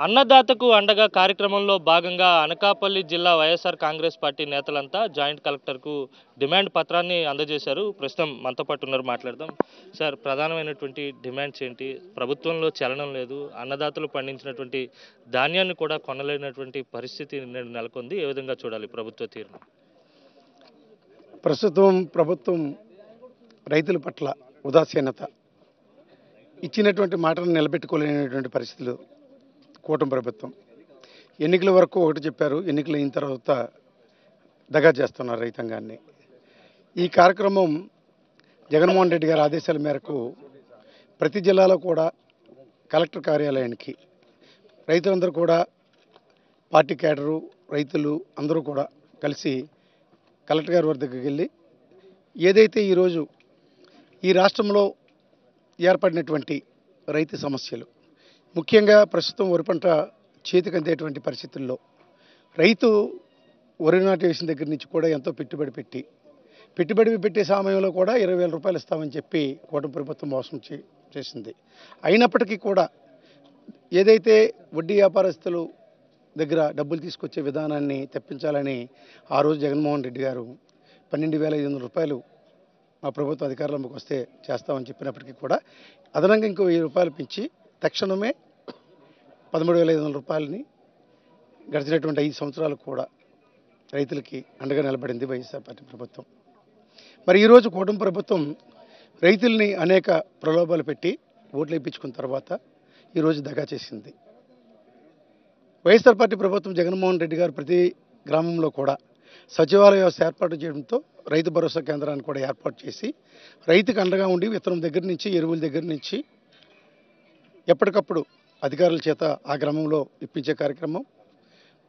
అన్నదాతకు అండగా కార్యక్రమంలో భాగంగా అనకాపల్లి జిల్లా వైఎస్ఆర్ కాంగ్రెస్ పార్టీ నేతలంతా జాయింట్ కలెక్టర్కు డిమాండ్ పత్రాన్ని అందజేశారు. ప్రస్తుతం మనతో పాటు ఉన్నారు, మాట్లాడదాం. సార్, ప్రధానమైనటువంటి డిమాండ్స్ ఏంటి? ప్రభుత్వంలో చలనం లేదు, అన్నదాతలు పండించినటువంటి ధాన్యాన్ని కూడా కొనలేనటువంటి పరిస్థితి నెలకొంది. ఏ విధంగా చూడాలి ప్రభుత్వ తీరును? ప్రస్తుతం ప్రభుత్వం రైతుల పట్ల ఉదాసీనత, ఇచ్చినటువంటి మాటను నిలబెట్టుకోలేనటువంటి పరిస్థితులు. కూటమి ప్రభుత్వం ఎన్నికల వరకు ఒకటి చెప్పారు, ఎన్నికలు అయిన తర్వాత దగా చేస్తున్నారు రైతాంగాన్ని. ఈ కార్యక్రమం జగన్మోహన్ రెడ్డి గారి ఆదేశాల మేరకు ప్రతి జిల్లాలో కూడా కలెక్టర్ కార్యాలయానికి రైతులందరూ కూడా, పార్టీ క్యాడరు, రైతులు అందరూ కూడా కలిసి కలెక్టర్ గారి వద్దకు వెళ్ళి ఏదైతే ఈరోజు ఈ రాష్ట్రంలో ఏర్పడినటువంటి రైతు సమస్యలు, ముఖ్యంగా ప్రస్తుతం వరి పంట చేతికి అందేటువంటి పరిస్థితుల్లో రైతు వరి నాటు వేసిన దగ్గర నుంచి కూడా ఎంతో పెట్టుబడి పెట్టే సమయంలో కూడా 20,000 రూపాయలు ఇస్తామని చెప్పి కూటమి ప్రభుత్వం మోసం చేసింది. అయినప్పటికీ కూడా ఏదైతే వడ్డీ వ్యాపారస్తులు దగ్గర డబ్బులు తీసుకొచ్చే విధానాన్ని తప్పించాలని ఆ రోజు జగన్మోహన్ రెడ్డి గారు 12,500 రూపాయలు మా ప్రభుత్వ అధికారంలోకి వస్తే చేస్తామని చెప్పినప్పటికీ కూడా అదనంగా ఇంకో 1,000 రూపాయలు పెంచి తక్షణమే 13,500 రూపాయలని గడిచినటువంటి 5 సంవత్సరాలు కూడా రైతులకి అండగా నిలబడింది వైఎస్ఆర్ పార్టీ ప్రభుత్వం. మరి ఈరోజు కూటమి ప్రభుత్వం రైతుల్ని అనేక ప్రలోభాలు పెట్టి ఓట్లు వేయించుకున్న తర్వాత ఈరోజు దగా చేసింది. వైఎస్ఆర్ పార్టీ ప్రభుత్వం జగన్మోహన్ రెడ్డి గారు ప్రతి గ్రామంలో కూడా సచివాలయ వ్యవస్థ ఏర్పాటు చేయడంతో రైతు భరోసా కేంద్రాన్ని కూడా ఏర్పాటు చేసి రైతుకు అండగా ఉండి విత్తనం దగ్గర నుంచి, ఎరువుల దగ్గర నుంచి ఎప్పటికప్పుడు అధికారుల చేత ఆ గ్రామంలో ఇప్పించే కార్యక్రమం,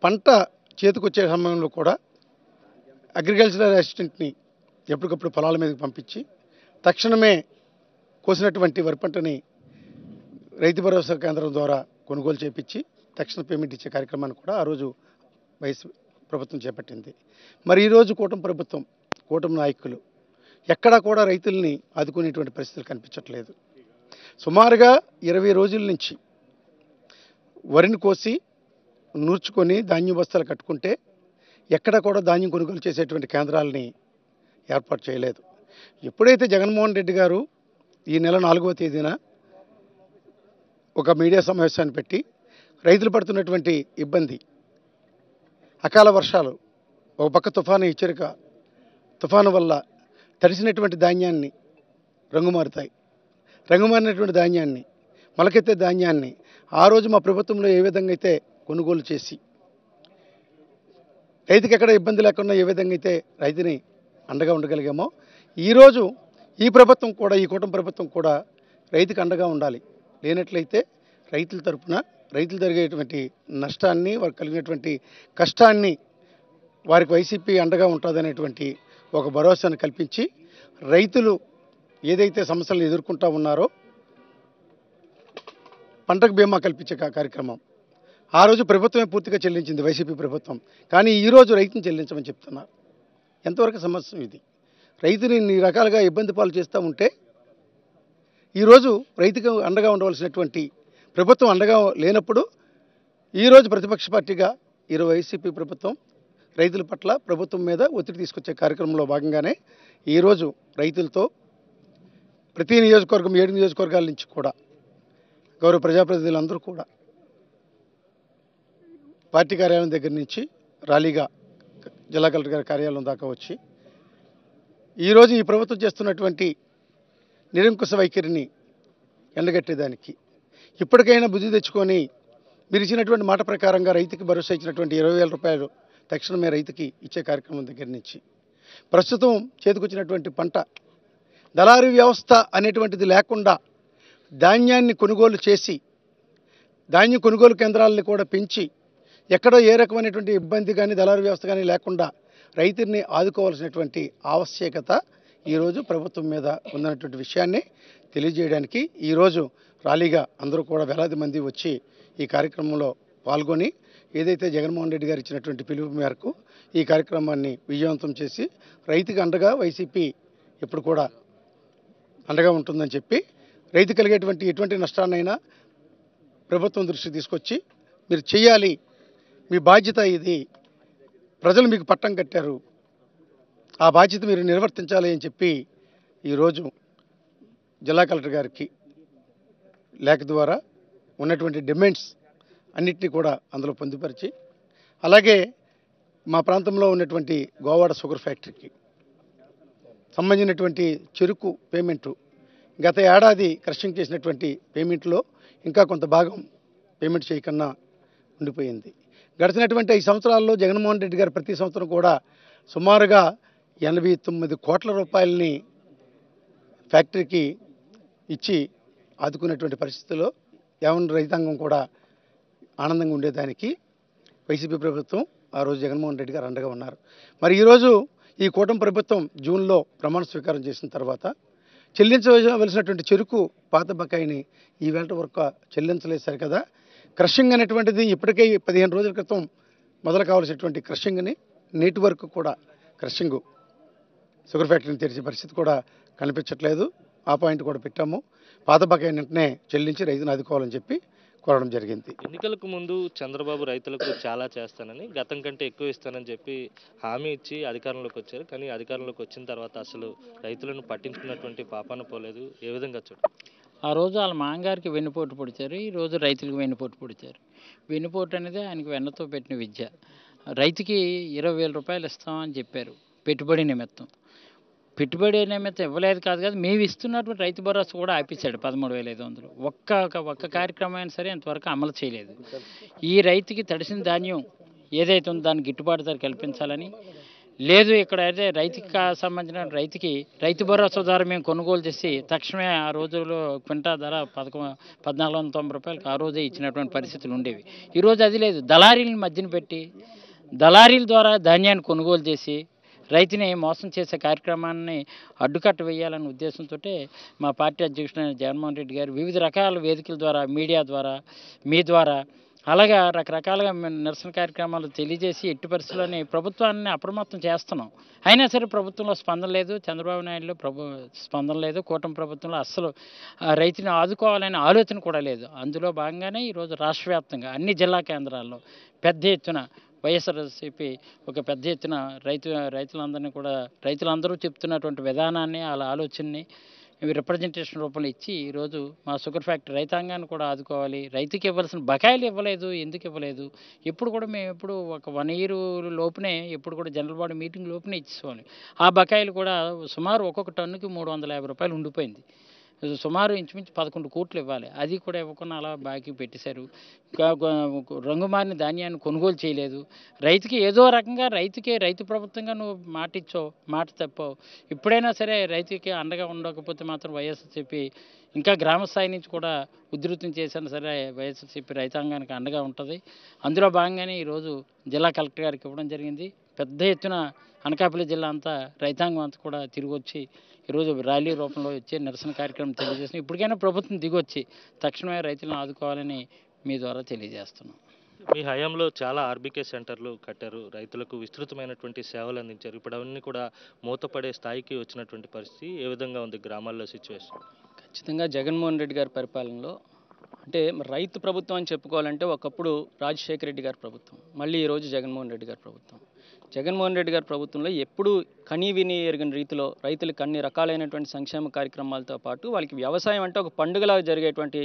పంట చేతికొచ్చే సమయంలో కూడా అగ్రికల్చరల్ అసిస్టెంట్ని ఎప్పటికప్పుడు పొలాల మీదకి పంపించి తక్షణమే కోసినటువంటి వరి పంటని రైతు భరోసా కేంద్రం ద్వారా కొనుగోలు చేపించి తక్షణ పేమెంట్ ఇచ్చే కార్యక్రమాన్ని కూడా ఆ రోజు వైఎస్ ప్రభుత్వం చేపట్టింది. మరి ఈరోజు కూటమి నాయకులు ఎక్కడా కూడా రైతుల్ని ఆదుకునేటువంటి పరిస్థితులు కనిపించట్లేదు. సుమారుగా 20 రోజుల నుంచి వరిని కోసి నూర్చుకొని ధాన్యం బస్తాలు కట్టుకుంటే ఎక్కడ కూడా ధాన్యం కొనుగోలు చేసేటువంటి కేంద్రాలని ఏర్పాటు చేయలేదు. ఎప్పుడైతే జగన్మోహన్ రెడ్డి గారు ఈ నెల 4వ తేదీన ఒక మీడియా సమావేశాన్ని పెట్టి రైతులు పడుతున్నటువంటి ఇబ్బంది, అకాల వర్షాలు, ఒక పక్క తుఫాను వల్ల తడిసినటువంటి ధాన్యాన్ని రంగుమారినటువంటి ధాన్యాన్ని, మొలకెత్తే ధాన్యాన్ని ఆ రోజు మా ప్రభుత్వంలో ఏ విధంగా అయితే కొనుగోలు చేసి రైతుకి ఎక్కడ ఇబ్బంది లేకుండా ఏ విధంగా అయితే రైతుని అండగా ఉండగలిగామో ఈరోజు ఈ కూటమి ప్రభుత్వం కూడా రైతుకి అండగా ఉండాలి. లేనట్లయితే రైతుల తరపున రైతులు జరిగేటువంటి నష్టాన్ని, వారికి కలిగినటువంటి కష్టాన్ని వారికి వైసీపీ అండగా ఉంటుందనేటువంటి ఒక భరోసాను కల్పించి రైతులు ఏదైతే సమస్యలను ఎదుర్కొంటూ ఉన్నారో పంటకు బీమా కల్పించే కార్యక్రమం ఆ రోజు ప్రభుత్వమే పూర్తిగా చెల్లించింది, వైసీపీ ప్రభుత్వం. కానీ ఈరోజు రైతుని చెల్లించమని చెప్తున్నారు. ఎంతవరకు సమస్య ఇది? రైతుని ఇన్ని రకాలుగా ఇబ్బంది పాలు చేస్తూ ఉంటే ఈరోజు రైతుకు అండగా ఉండవలసినటువంటి ప్రభుత్వం అండగా లేనప్పుడు ఈరోజు ప్రతిపక్ష పార్టీగా ఈరోజు వైసీపీ ప్రభుత్వం రైతుల పట్ల ప్రభుత్వం మీద ఒత్తిడి తీసుకొచ్చే కార్యక్రమంలో భాగంగానే ఈరోజు రైతులతో ప్రతి నియోజకవర్గం 7 నియోజకవర్గాల నుంచి కూడా గౌరవ ప్రజాప్రతినిధులందరూ కూడా పార్టీ కార్యాలయం దగ్గర నుంచి ర్యాలీగా జిల్లా కలెక్టర్ గారి కార్యాలయం దాకా వచ్చి ఈరోజు ఈ ప్రభుత్వం చేస్తున్నటువంటి నిరంకుశ వైఖరిని ఎండగట్టేదానికి ఇప్పటికైనా బుద్ధి తెచ్చుకొని మీరు ఇచ్చినటువంటి మాట ప్రకారంగా రైతుకి భరోసా ఇచ్చినటువంటి 20,000 రూపాయలు తక్షణమే రైతుకి ఇచ్చే కార్యక్రమం దగ్గర నుంచి ప్రస్తుతం చేతికొచ్చినటువంటి పంట దళారీ వ్యవస్థ అనేటువంటిది లేకుండా ధాన్యాన్ని కొనుగోలు చేసి ధాన్యం కొనుగోలు కేంద్రాలను కూడా పెంచి ఎక్కడో ఏ రకమైనటువంటి ఇబ్బంది కానీ దళారీ వ్యవస్థ కానీ లేకుండా రైతుల్ని ఆదుకోవాల్సినటువంటి ఆవశ్యకత ఈరోజు ప్రభుత్వం మీద ఉన్నటువంటి విషయాన్ని తెలియజేయడానికి ఈరోజు ర్యాలీగా అందరూ కూడా వేలాది మంది వచ్చి ఈ కార్యక్రమంలో పాల్గొని ఏదైతే జగన్మోహన్ రెడ్డి గారు ఇచ్చినటువంటి పిలుపు మేరకు ఈ కార్యక్రమాన్ని విజయవంతం చేసి రైతుకి అండగా వైసీపీ ఎప్పుడు కూడా అండగా ఉంటుందని చెప్పి రైతు కలిగేటువంటి ఎటువంటి నష్టాన్నైనా ప్రభుత్వం దృష్టికి తీసుకొచ్చి మీరు చేయాలి, మీ బాధ్యత ఇది, ప్రజలు మీకు పట్టం కట్టారు, ఆ బాధ్యత మీరు నిర్వర్తించాలి అని చెప్పి ఈరోజు జిల్లా కలెక్టర్ గారికి లేఖ ద్వారా ఉన్నటువంటి డిమాండ్స్ అన్నిటినీ కూడా అందులో పొందుపరిచి, అలాగే మా ప్రాంతంలో ఉన్నటువంటి గోవాడ షుగర్ ఫ్యాక్టరీకి సంబంధించినటువంటి చెరుకు పేమెంటు గత ఏడాది క్రషింగ్ చేసినటువంటి పేమెంట్లో ఇంకా కొంత భాగం పేమెంట్ చేయకన్నా ఉండిపోయింది. గడిచినటువంటి 5 సంవత్సరాల్లో జగన్మోహన్ రెడ్డి గారు ప్రతి సంవత్సరం కూడా సుమారుగా 89 కోట్ల రూపాయలని ఫ్యాక్టరీకి ఇచ్చి ఆదుకునేటువంటి పరిస్థితుల్లో యావన్ రైతాంగం కూడా ఆనందంగా ఉండేదానికి వైసీపీ ప్రభుత్వం ఆ రోజు జగన్మోహన్ రెడ్డి గారు అండగా ఉన్నారు. మరి ఈరోజు ఈ కూటమి ప్రభుత్వం జూన్లో ప్రమాణ స్వీకారం చేసిన తర్వాత చెల్లించవలసినటువంటి చెరుకు పాత బకాయిని ఈ వేళ వరకు చెల్లించలేదు సరికదా. క్రషింగ్ అనేటువంటిది ఇప్పటికే 15 రోజుల క్రితం మొదలు కావాల్సినటువంటి క్రషింగ్ని నేటి వరకు కూడా క్రషింగ్ షుగర్ ఫ్యాక్టరీని తెరిచే పరిస్థితి కూడా కనిపించట్లేదు. ఆ పాయింట్ కూడా పెట్టాము. పాత బకాయి వెంటనే చెల్లించి రైతును ఆదుకోవాలని చెప్పి కోరడం జరిగింది. ఎన్నికలకు ముందు చంద్రబాబు రైతులకు చాలా చేస్తానని, గతం కంటే ఎక్కువ ఇస్తానని చెప్పి హామీ ఇచ్చి అధికారంలోకి వచ్చారు. కానీ అధికారంలోకి వచ్చిన తర్వాత అసలు రైతులను పట్టించుకున్నటువంటి పాపాన పోలేదు. ఏ విధంగా చూడండి? ఆ రోజు వాళ్ళ మామగారికి వెన్నుపోటు పొడిచారు, ఈరోజు రైతులకు వెన్నుపోటు పొడిచారు. వెన్నుపోటు అనేది ఆయనకు వెన్నతో పెట్టిన విద్య. రైతుకి 20,000 రూపాయలు ఇస్తామని చెప్పారు పెట్టుబడి నిమిత్తం. పెట్టుబడి నిమిత్తం ఇవ్వలేదు కాదు, మేము ఇస్తున్నటువంటి రైతు భరోసా కూడా ఆపించాడు 13,500. ఒక్క కార్యక్రమం అయినా సరే ఇంతవరకు అమలు చేయలేదు. ఈ రైతుకి తడిసిన ధాన్యం ఏదైతే ఉందో దానికి గిట్టుబాటు ధర కల్పించాలని, లేదు ఇక్కడ అయితే రైతుకి సంబంధించిన రైతుకి రైతు భరోసా ద్వారా మేము కొనుగోలు చేసి తక్షణమే ఆ రోజుల్లో క్వింటా ధర 1,490 రూపాయలకు ఆ రోజే ఇచ్చినటువంటి పరిస్థితులు ఉండేవి. ఈరోజు అది లేదు. దళారీలను మధ్యన పెట్టి దళారీల ద్వారా ధాన్యాన్ని కొనుగోలు చేసి రైతుని మోసం చేసే కార్యక్రమాన్ని అడ్డుకట్ట వేయాలనే ఉద్దేశంతో మా పార్టీ అధ్యక్షుడైన జగన్మోహన్ రెడ్డి గారు వివిధ రకాల వేదికల ద్వారా, మీడియా ద్వారా, మీ ద్వారా, అలాగా రకరకాలుగా నిరసన కార్యక్రమాలు తెలియజేసి ఎట్టి పరిస్థితుల్లోని ప్రభుత్వాన్ని అప్రమత్తం చేస్తున్నాం. అయినా సరే ప్రభుత్వంలో స్పందన లేదు, చంద్రబాబు నాయుడులో స్పందన లేదు, కూటమి ప్రభుత్వంలో అస్సలు రైతుని ఆదుకోవాలనే ఆలోచన కూడా లేదు. అందులో భాగంగానే ఈరోజు రాష్ట్ర వ్యాప్తంగా అన్ని జిల్లా కేంద్రాల్లో పెద్ద ఎత్తున వైఎస్ఆర్సీపీ ఒక పెద్ద ఎత్తున రైతులందరినీ కూడా రైతులందరూ చెప్తున్నటువంటి విధానాన్ని, వాళ్ళ ఆలోచనని రిప్రజెంటేషన్ రూపంలో ఇచ్చి ఈరోజు మా షుగర్ ఫ్యాక్టరీ రైతాంగాన్ని కూడా ఆదుకోవాలి. రైతుకి ఇవ్వాల్సిన బకాయిలు ఇవ్వలేదు, ఎందుకు ఇవ్వలేదు? ఎప్పుడు కూడా మేము ఎప్పుడు ఒక 1 year లోపునే ఎప్పుడు కూడా జనరల్ బాడీ మీటింగ్ లోపునే ఇచ్చేవాళ్ళం. ఆ బకాయిలు కూడా సుమారు ఒక్కొక్క టన్నుకి 350 రూపాయలు ఉండిపోయింది. సుమారు ఇంచుమించు 11 కోట్లు ఇవ్వాలి, అది కూడా ఇవ్వకుండా అలా బాకీ పెట్టేశారు. రంగుమారిన ధాన్యాన్ని కొనుగోలు చేయలేదు. రైతుకి ఏదో రకంగా రైతు ప్రభుత్వంగా నువ్వు మాట ఇచ్చావు, మాట తప్పావు. ఇప్పుడైనా సరే రైతుకి అండగా ఉండకపోతే మాత్రం వైఎస్ఆర్సీపీ ఇంకా గ్రామ స్థాయి నుంచి కూడా ఉధృతం చేసినా సరే వైఎస్ఆర్సీపీ రైతాంగానికి అండగా ఉంటుంది. అందులో భాగంగానే ఈరోజు జిల్లా కలెక్టర్ గారికి ఇవ్వడం జరిగింది. పెద్ద ఎత్తున అనకాపల్లి జిల్లా అంతా రైతాంగం అంతా కూడా తిరిగి వచ్చి ఈరోజు ర్యాలీ రూపంలో వచ్చే నిరసన కార్యక్రమం తెలియజేస్తున్నాం. ఇప్పటికైనా ప్రభుత్వం దిగొచ్చి తక్షణమే రైతులను ఆదుకోవాలని మీ ద్వారా తెలియజేస్తున్నాం. మీ హయాంలో చాలా ఆర్బీకే సెంటర్లు కట్టారు, రైతులకు విస్తృతమైనటువంటి సేవలు అందించారు. ఇప్పుడు అవన్నీ కూడా మూతపడే స్థాయికి వచ్చినటువంటి పరిస్థితి ఏ విధంగా ఉంది గ్రామాల్లో సిచ్యువేషన్? ఖచ్చితంగా జగన్మోహన్ రెడ్డి గారి పరిపాలనలో అంటే రైతు ప్రభుత్వం అని చెప్పుకోవాలంటే ఒకప్పుడు రాజశేఖర రెడ్డి గారి ప్రభుత్వం, మళ్ళీ ఈరోజు జగన్మోహన్ రెడ్డి గారి ప్రభుత్వం. జగన్మోహన్ రెడ్డి గారి ప్రభుత్వంలో ఎప్పుడు కనీ విని ఎరిగిన రీతిలో రైతులకు అన్ని రకాలైనటువంటి సంక్షేమ కార్యక్రమాలతో పాటు వాళ్ళకి వ్యవసాయం అంటే ఒక పండుగలా జరిగేటువంటి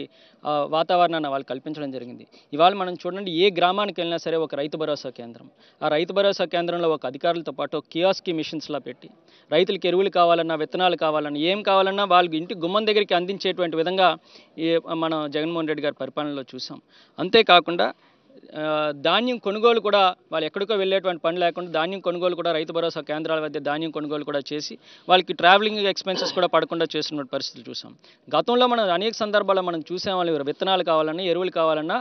వాతావరణాన్ని వాళ్ళు కల్పించడం జరిగింది. ఇవాళ మనం చూడండి, ఏ గ్రామానికి వెళ్ళినా సరే ఒక రైతు భరోసా కేంద్రం, ఆ రైతు భరోసా కేంద్రంలో ఒక అధికారులతో పాటు కియాస్కి మిషన్స్లా పెట్టి రైతులకు ఎరువులు కావాలన్నా, విత్తనాలు కావాలన్నా, ఏం కావాలన్నా వాళ్ళకి ఇంటి గుమ్మం దగ్గరికి అందించేటువంటి విధంగా మనం జగన్మోహన్ రెడ్డి గారి పరిపాలనలో చూసాం. అంతేకాకుండా ధాన్యం కొనుగోలు కూడా వాళ్ళు ఎక్కడికో వెళ్ళేటువంటి పని లేకుండా ధాన్యం కొనుగోలు కూడా రైతు భరోసా కేంద్రాల వద్ద ధాన్యం కొనుగోలు కూడా చేసి వాళ్ళకి ట్రావెలింగ్ ఎక్స్పెన్సెస్ కూడా పడకుండా చేస్తున్న పరిస్థితులు చూసాం. గతంలో మనం అనేక సందర్భాల్లో మనం చూసాం, వాళ్ళు విత్తనాలు కావాలన్నా, ఎరువులు కావాలన్నా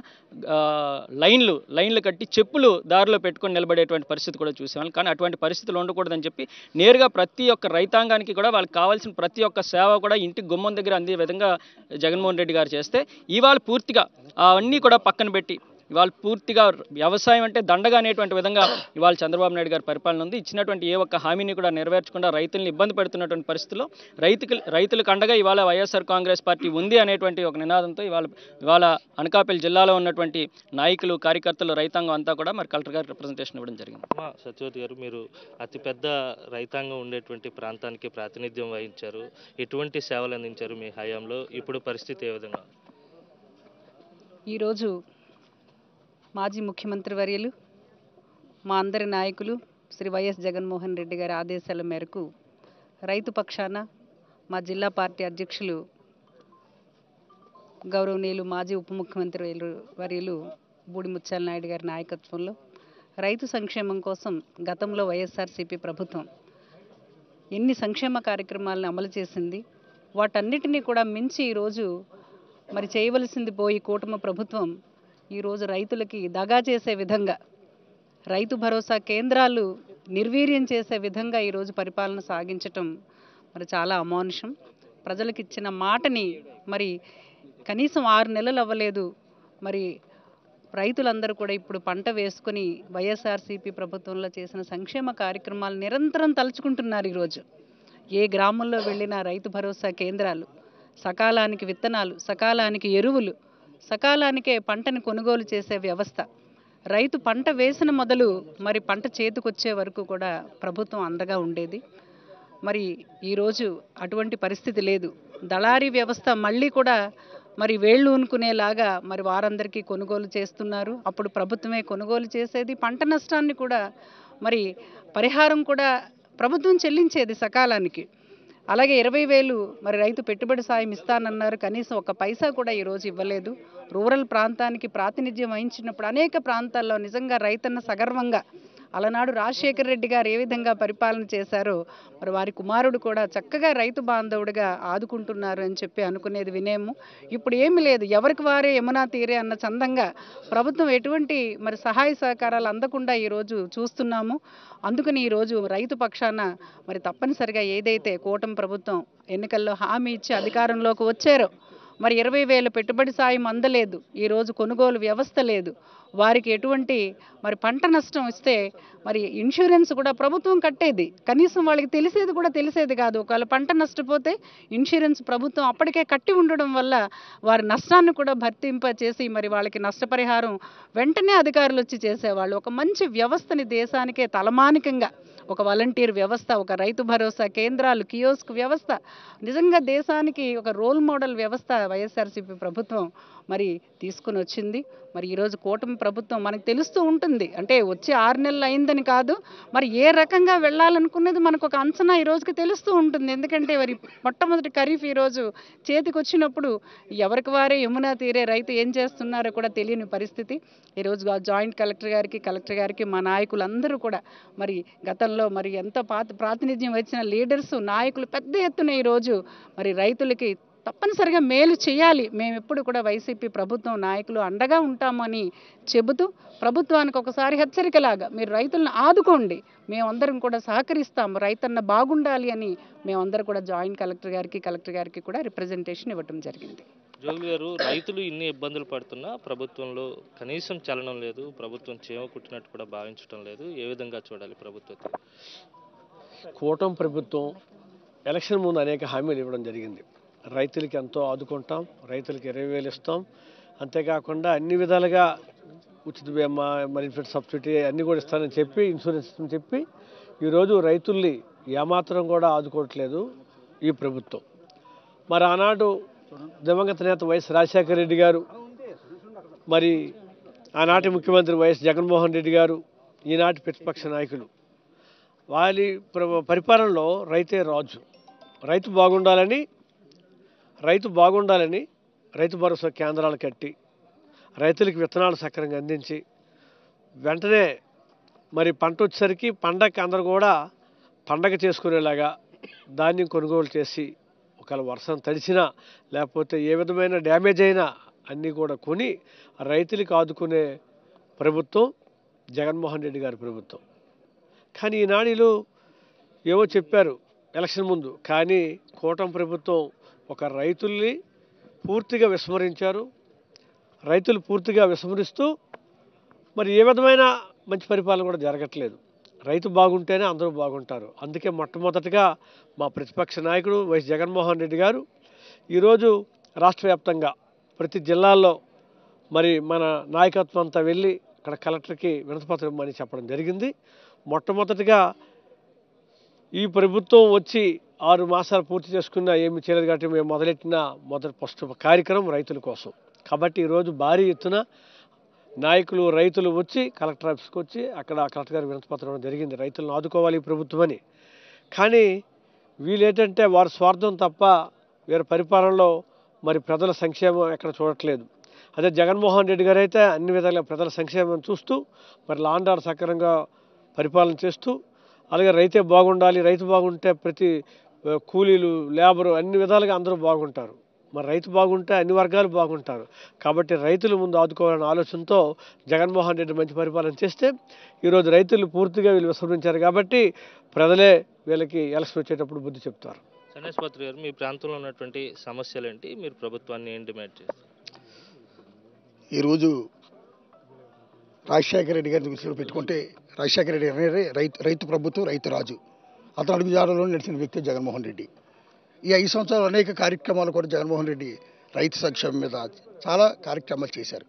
లైన్లు కట్టి చెప్పులు దారిలో పెట్టుకొని నిలబడేటువంటి పరిస్థితి కూడా చూసాం. కానీ అటువంటి పరిస్థితులు ఉండకూడదని చెప్పి నేరుగా ప్రతి ఒక్క రైతాంగానికి కూడా వాళ్ళకి కావాల్సిన ప్రతి ఒక్క సేవ కూడా ఇంటి గుమ్మం దగ్గర అందే విధంగా జగన్మోహన్ రెడ్డి గారు చేస్తే, ఇవాళ పూర్తిగా అవన్నీ కూడా పక్కన పెట్టి ఇవాళ పూర్తిగా వ్యవసాయం అంటే దండగా అనేటువంటి విధంగా ఇవాళ చంద్రబాబు నాయుడు గారి పరిపాలన ఉంది. ఇచ్చినటువంటి ఏ ఒక్క హామీని కూడా నెరవేర్చకుండా రైతుల్ని ఇబ్బంది పెడుతున్నటువంటి పరిస్థితుల్లో రైతులకు అండగా ఇవాళ వైఎస్ఆర్ కాంగ్రెస్ పార్టీ ఉంది అనేటువంటి ఒక నినాదంతో ఇవాళ అనకాపల్లి జిల్లాలో ఉన్నటువంటి నాయకులు, కార్యకర్తలు, రైతాంగం అంతా కూడా మరి కలెక్టర్ గారికి రిప్రజెంటేషన్ ఇవ్వడం జరిగింది. సత్యవతి గారు, మీరు అతిపెద్ద రైతాంగం ఉండేటువంటి ప్రాంతానికి ప్రాతినిధ్యం వహించారు. ఎటువంటి సేవలు అందించారు మీ హయాంలో? ఇప్పుడు పరిస్థితి ఏ విధంగా? ఈరోజు మాజీ ముఖ్యమంత్రి వర్యులు, మా అందరి నాయకులు శ్రీ వైఎస్ జగన్మోహన్ రెడ్డి గారి ఆదేశాల మేరకు రైతు పక్షాన మా జిల్లా పార్టీ అధ్యక్షులు గౌరవనీయులు మాజీ ఉప ముఖ్యమంత్రి వర్యులు బూడి ముత్యాల నాయుడు గారి నాయకత్వంలో రైతు సంక్షేమం కోసం గతంలో వైఎస్ఆర్సీపీ ప్రభుత్వం ఎన్ని సంక్షేమ కార్యక్రమాలను అమలు చేసింది, వాటన్నిటినీ కూడా మించి ఈరోజు మరి చేయవలసింది పోయి కూటమి ప్రభుత్వం ఈరోజు రైతులకి దగా చేసే విధంగా, రైతు భరోసా కేంద్రాలు నిర్వీర్యం చేసే విధంగా ఈరోజు పరిపాలన సాగించటం మరి చాలా అమానుషం. ప్రజలకు ఇచ్చిన మాటని మరి కనీసం 6 నెలలు అవ్వలేదు. మరి రైతులందరూ కూడా ఇప్పుడు పంట వేసుకొని వైఎస్ఆర్సీపీ ప్రభుత్వంలో చేసిన సంక్షేమ కార్యక్రమాలు నిరంతరం తలుచుకుంటున్నారు. ఈరోజు ఏ గ్రామంలో వెళ్ళినా రైతు భరోసా కేంద్రాలు, సకాలానికి విత్తనాలు, సకాలానికి ఎరువులు, సకాలానికే పంటను కొనుగోలు చేసే వ్యవస్థ, రైతు పంట వేసిన మొదలు మరి పంట చేతికొచ్చే వరకు కూడా ప్రభుత్వం అండగా ఉండేది. మరి ఈరోజు అటువంటి పరిస్థితి లేదు. దళారీ వ్యవస్థ మళ్ళీ కూడా మరి వేళ్ళు ఊనుకునేలాగా మరి వారందరికీ కొనుగోలు చేస్తున్నారు. అప్పుడు ప్రభుత్వమే కొనుగోలు చేసేది, పంట నష్టాన్ని కూడా మరి పరిహారం కూడా ప్రభుత్వం చెల్లించేది సకాలానికి. అలాగే 20,000 మరి రైతు పెట్టుబడి సాయం ఇస్తానన్నారు, కనీసం 1 పైసా కూడా ఈరోజు ఇవ్వలేదు. రూరల్ ప్రాంతానికి ప్రాతినిధ్యం వహించినప్పుడు అనేక ప్రాంతాల్లో నిజంగా రైతన్న సగర్వంగా అలనాడు రాజశేఖర రెడ్డి గారు ఏ విధంగా పరిపాలన చేశారో మరి వారి కుమారుడు కూడా చక్కగా రైతు బాంధవుడిగా ఆదుకుంటున్నారు అని చెప్పి అనుకునేది వినేము. ఇప్పుడు ఏమీ లేదు, ఎవరికి వారే యమునా తీరే అన్న చందంగా ప్రభుత్వం ఎటువంటి మరి సహాయ సహకారాలు అందకుండా ఈరోజు చూస్తున్నాము. అందుకని ఈరోజు రైతు పక్షాన మరి తప్పనిసరిగా ఏదైతే కూటమి ప్రభుత్వం ఎన్నికల్లో హామీ ఇచ్చి అధికారంలోకి వచ్చారో, మరి 20,000 పెట్టుబడి సాయం అందలేదు, ఈరోజు కొనుగోలు వ్యవస్థ లేదు, వారికి ఎటువంటి మరి పంట నష్టం ఇస్తే మరి ఇన్సూరెన్స్ కూడా ప్రభుత్వం కట్టేది, కనీసం వాళ్ళకి తెలిసేది కాదు. ఒకవేళ పంట నష్టపోతే ఇన్సూరెన్స్ ప్రభుత్వం అప్పటికే కట్టి ఉండడం వల్ల వారి నష్టాన్ని కూడా భర్తింప చేసి మరి వాళ్ళకి నష్టపరిహారం వెంటనే అధికారులు వచ్చి చేసేవాళ్ళు. ఒక మంచి వ్యవస్థని దేశానికే తలమానికంగా ఒక వాలంటీర్ వ్యవస్థ, ఒక రైతు భరోసా కేంద్రాలు, కియోస్క్ వ్యవస్థ, నిజంగా దేశానికి ఒక రోల్ మోడల్ వ్యవస్థ వైఎస్ఆర్సీపీ ప్రభుత్వం మరి తీసుకుని వచ్చింది. మరి ఈరోజు కూటమి ప్రభుత్వం మనకు తెలుస్తూ ఉంటుంది, అంటే వచ్చి 6 నెలలు అయిందని కాదు, మరి ఏ రకంగా వెళ్ళాలనుకున్నది మనకు ఒక అంచనా ఈ రోజుకి తెలుస్తూ ఉంటుంది. ఎందుకంటే మరి మొట్టమొదటి ఖరీఫ్ ఈరోజు చేతికి వచ్చినప్పుడు ఎవరికి వారే యమునా తీరే రైతు ఏం చేస్తున్నారో కూడా తెలియని పరిస్థితి. ఈరోజు జాయింట్ కలెక్టర్ గారికి మా నాయకులందరూ కూడా మరి గతంలో మరి ఎంతో ప్రాతినిధ్యం వచ్చిన లీడర్స్, నాయకులు పెద్ద ఎత్తున ఈరోజు మరి రైతులకి తప్పనిసరిగా మేలు చేయాలి, మేము ఎప్పుడు కూడా వైసీపీ ప్రభుత్వం నాయకులు అండగా ఉంటామని చెబుతూ ప్రభుత్వానికి ఒకసారి హెచ్చరికలాగా మీరు రైతులను ఆదుకోండి, మేమందరం కూడా సహకరిస్తాము, రైతన్న బాగుండాలి అని మేమందరం కూడా జాయింట్ కలెక్టర్ గారికి కూడా రిప్రజెంటేషన్ ఇవ్వటం జరిగింది. జోగులు గారు, రైతులు ఇన్ని ఇబ్బందులు పడుతున్నా ప్రభుత్వంలో కనీసం చలనం లేదు, ప్రభుత్వం చేమ కుట్టినట్టు కూడా భావించడం లేదు, ఏ విధంగా చూడాలి ప్రభుత్వం? కూటమి ప్రభుత్వం ఎలక్షన్ ముందు అనేక హామీలు ఇవ్వడం జరిగింది. రైతులకి ఎంతో ఆదుకుంటాం, రైతులకి 20,000 ఇస్తాం, అంతేకాకుండా అన్ని విధాలుగా ఉచిత బీమా, బెనిఫిట్ సబ్సిడీ అన్నీ కూడా ఇస్తానని చెప్పి, ఇన్సూరెన్స్ అని చెప్పి ఈరోజు రైతుల్ని ఏమాత్రం కూడా ఆదుకోవట్లేదు ఈ ప్రభుత్వం. మరి ఆనాడు దివంగత నేత వైఎస్ రాజశేఖర రెడ్డి గారు, మరి ఆనాటి ముఖ్యమంత్రి వైఎస్ జగన్మోహన్ రెడ్డి గారు, ఈనాటి ప్రతిపక్ష నాయకులు, వారి పరిపాలనలో రైతే రాజు. రైతు బాగుండాలని రైతు భరోసా కేంద్రాలు కట్టి రైతులకు విత్తనాలు సక్రమంగా అందించి వెంటనే మరి పంట వచ్చేసరికి పండగకి అందరూ కూడా పండగ చేసుకునేలాగా ధాన్యం కొనుగోలు చేసి, ఒకవేళ వర్షం తడిసినా లేకపోతే ఏ విధమైన డ్యామేజ్ అయినా అన్నీ కూడా కొని రైతులకు ఆదుకునే ప్రభుత్వం జగన్మోహన్ రెడ్డి గారి ప్రభుత్వం. కానీ ఈనాడు ఏవో చెప్పారు ఎలక్షన్ ముందు, కానీ కూటమి ప్రభుత్వం ఒక రైతుల్ని పూర్తిగా విస్మరించారు. రైతులు పూర్తిగా విస్మరిస్తూ మరి ఏ విధమైన మంచి పరిపాలన కూడా జరగట్లేదు. రైతు బాగుంటేనే అందరూ బాగుంటారు. అందుకే మొట్టమొదటిగా మా ప్రతిపక్ష నాయకుడు వైఎస్ జగన్మోహన్ రెడ్డి గారు ఈరోజు రాష్ట్ర వ్యాప్తంగా ప్రతి జిల్లాల్లో మరి మన నాయకత్వం అంతా వెళ్ళి అక్కడ కలెక్టర్కి వినతిపత్రం ఇవ్వమని చెప్పడం జరిగింది. మొట్టమొదటిగా ఈ ప్రభుత్వం వచ్చి 6 మాసాలు పూర్తి చేసుకున్నా ఏమి చేయలేదు కాబట్టి మేము మొదలెట్టిన ఫస్ట్ కార్యక్రమం రైతుల కోసం. కాబట్టి ఈరోజు భారీ ఎత్తున నాయకులు రైతులు వచ్చి కలెక్టర్ ఆఫీస్కి వచ్చి అక్కడ కలెక్టర్ గారికి వినతిపత్రం ఇవ్వడం జరిగింది. రైతులను ఆదుకోవాలి ఈ ప్రభుత్వం అని. కానీ వీళ్ళేంటంటే వారి స్వార్థం తప్ప వేరే పరిపాలనలో మరి ప్రజల సంక్షేమం ఎక్కడ చూడట్లేదు. అదే జగన్మోహన్ రెడ్డి గారు అయితే అన్ని విధాలుగా ప్రజల సంక్షేమం చూస్తూ మరి లా అండ్ ఆర్డర్ సక్రమంగా పరిపాలన చేస్తూ, అలాగే రైతే బాగుండాలి, రైతు బాగుంటే ప్రతి కూలీలు లేబరు అన్ని విధాలుగా అందరూ బాగుంటారు. మరి రైతు బాగుంటే అన్ని వర్గాలు బాగుంటారు. కాబట్టి రైతులు ముందు ఆదుకోవాలనే ఆలోచనతో జగన్మోహన్ రెడ్డి మంచి పరిపాలన చేస్తే ఈరోజు రైతులు పూర్తిగా వీళ్ళు విస్మరించారు. కాబట్టి ప్రజలే వీళ్ళకి ఎలక్షన్ వచ్చేటప్పుడు బుద్ధి చెప్తారు. సన్యాసిపత్రి గారు, మీ ప్రాంతంలో ఉన్నటువంటి సమస్యలు ఏంటి? మీరు ప్రభుత్వాన్ని ఏం డిమాండ్ చేస్తారు? ఈరోజు రాజశేఖర రెడ్డి గారిని దృష్టిలో పెట్టుకుంటే, రాజశేఖర రెడ్డి గారి రైతు ప్రభుత్వం, రైతు రాజు. అతను అడుగుజాడలో నడిచిన వ్యక్తి జగన్మోహన్ రెడ్డి. ఈ 5 సంవత్సరాలు అనేక కార్యక్రమాలు కూడా జగన్మోహన్ రెడ్డి రైతు సంక్షేమం మీద చాలా కార్యక్రమాలు చేశారు.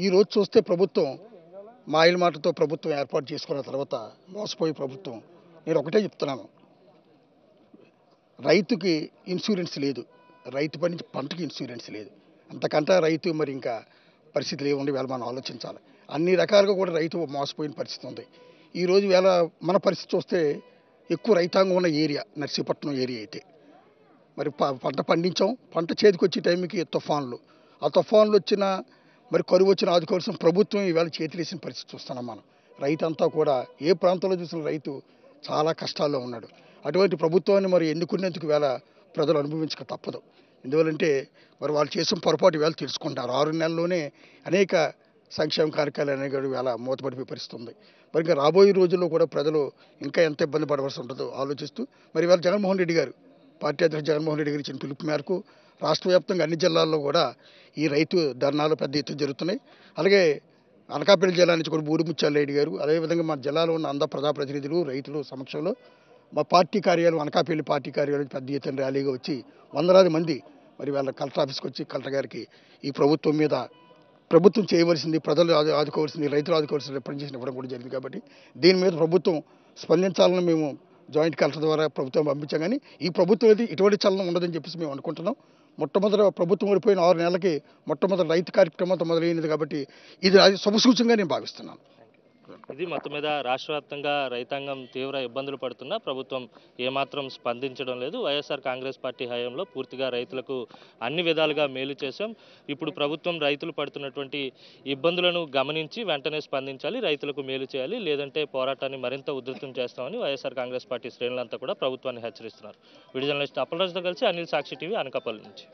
ఈ రోజు చూస్తే ప్రభుత్వం మాయల మాటతో ప్రభుత్వం ఏర్పాటు చేసుకున్న తర్వాత మోసపోయే ప్రభుత్వం. నేను ఒకటే చెప్తున్నాను, రైతుకి ఇన్సూరెన్స్ లేదు, రైతు పంటకి ఇన్సూరెన్స్ లేదు. అంతకంటే రైతు మరి ఇంకా పరిస్థితులు ఏముంది వేళ మనం ఆలోచించాలి. అన్ని రకాలుగా కూడా రైతు మోసపోయిన పరిస్థితి ఉంది. ఈరోజు వేళ మన పరిస్థితి చూస్తే ఎక్కువ రైతాంగం ఉన్న ఏరియా నర్సీపట్నం ఏరియా అయితే మరి పంట పండించాం, పంట చేతికి వచ్చే టైంకి తుఫాన్లు, ఆ తుఫాన్లు వచ్చిన మరి కరువు వచ్చిన ఆదుకోవాల్సిన ప్రభుత్వం ఈవేళ చేతిలేసిన పరిస్థితి చూస్తున్నాం మనం. రైతు అంతా కూడా ఏ ప్రాంతంలో చూసిన రైతు చాలా కష్టాల్లో ఉన్నాడు. అటువంటి ప్రభుత్వాన్ని మరి ఎన్నుకునేందుకు వేళ ప్రజలు అనుభవించక తప్పదు. ఎందువల్లంటే మరి వాళ్ళు చేసిన పొరపాటు వేళ తెలుసుకుంటారు. 6 నెలల్లోనే అనేక సంక్షేమ కార్యక్రమాలు అనేవి వేళ మూతపడిపోయే పరిస్థితి ఉంది. మరి ఇంకా రాబోయే రోజుల్లో కూడా ప్రజలు ఇంకా ఎంత ఇబ్బంది పడవలసి ఉంటుందో ఆలోచిస్తూ మరి వేళ జగన్మోహన్ రెడ్డి గారు, పార్టీ అధ్యక్షుడు జగన్మోహన్ రెడ్డి గారు ఇచ్చిన పిలుపు మేరకు రాష్ట్ర వ్యాప్తంగా అన్ని జిల్లాల్లో కూడా ఈ రైతు ధర్నాలు పెద్ద ఎత్తున జరుగుతున్నాయి. అలాగే అనకాపల్లి జిల్లా నుంచి కూడా బూడిముత్యాల రెడ్డి గారు, అదేవిధంగా మా జిల్లాలో ఉన్న అందరు ప్రజాప్రతినిధులు రైతులు సమక్షంలో మా పార్టీ కార్యాలయం అనకాపల్లి పార్టీ కార్యాలయం పెద్ద ఎత్తున ర్యాలీగా వచ్చి వందలాది మంది మరి వాళ్ళ కలెక్టర్ ఆఫీస్కి వచ్చి కలెక్టర్ గారికి ఈ ప్రభుత్వం మీద ప్రభుత్వం చేయవలసింది, ప్రజలు ఆదుకోవాల్సింది, రైతులు ఆదుకోవాల్సింది రిప్రజెంటేషన్ ఇవ్వడం కూడా జరిగింది. కాబట్టి దీని మీద ప్రభుత్వం స్పందించాలని మేము జాయింట్ కలెక్టర్ ద్వారా ప్రభుత్వం పంపించాం. కానీ ఈ ప్రభుత్వం అయితే ఇటువంటి చలనం ఉండదని చెప్పేసి మేము అనుకుంటున్నాం. మొట్టమొదట ప్రభుత్వం ఓడిపోయిన 6 నెలలకి మొట్టమొదటి రైతు కార్యక్రమంతో మొదలైనది. కాబట్టి ఇది శుభసూచనగా నేను భావిస్తున్నాను. ఇది మొత్తం మీద రాష్ట్ర వ్యాప్తంగా రైతాంగం తీవ్ర ఇబ్బందులు పడుతున్నా ప్రభుత్వం ఏమాత్రం స్పందించడం లేదు. వైఎస్ఆర్ కాంగ్రెస్ పార్టీ హయాంలో పూర్తిగా రైతులకు అన్ని విధాలుగా మేలు చేశాం. ఇప్పుడు ప్రభుత్వం రైతులు పడుతున్నటువంటి ఇబ్బందులను గమనించి వెంటనే స్పందించాలి, రైతులకు మేలు చేయాలి, లేదంటే పోరాటాన్ని మరింత ఉధృతం చేస్తామని వైఎస్ఆర్ కాంగ్రెస్ పార్టీ శ్రేణులంతా కూడా ప్రభుత్వాన్ని హెచ్చరిస్తున్నారు. వీడియో జర్నలిస్ట్ అప్పలరాజుతో కలిసి అనిల్, సాక్షి టీవీ, అనకాపల్లి నుంచి.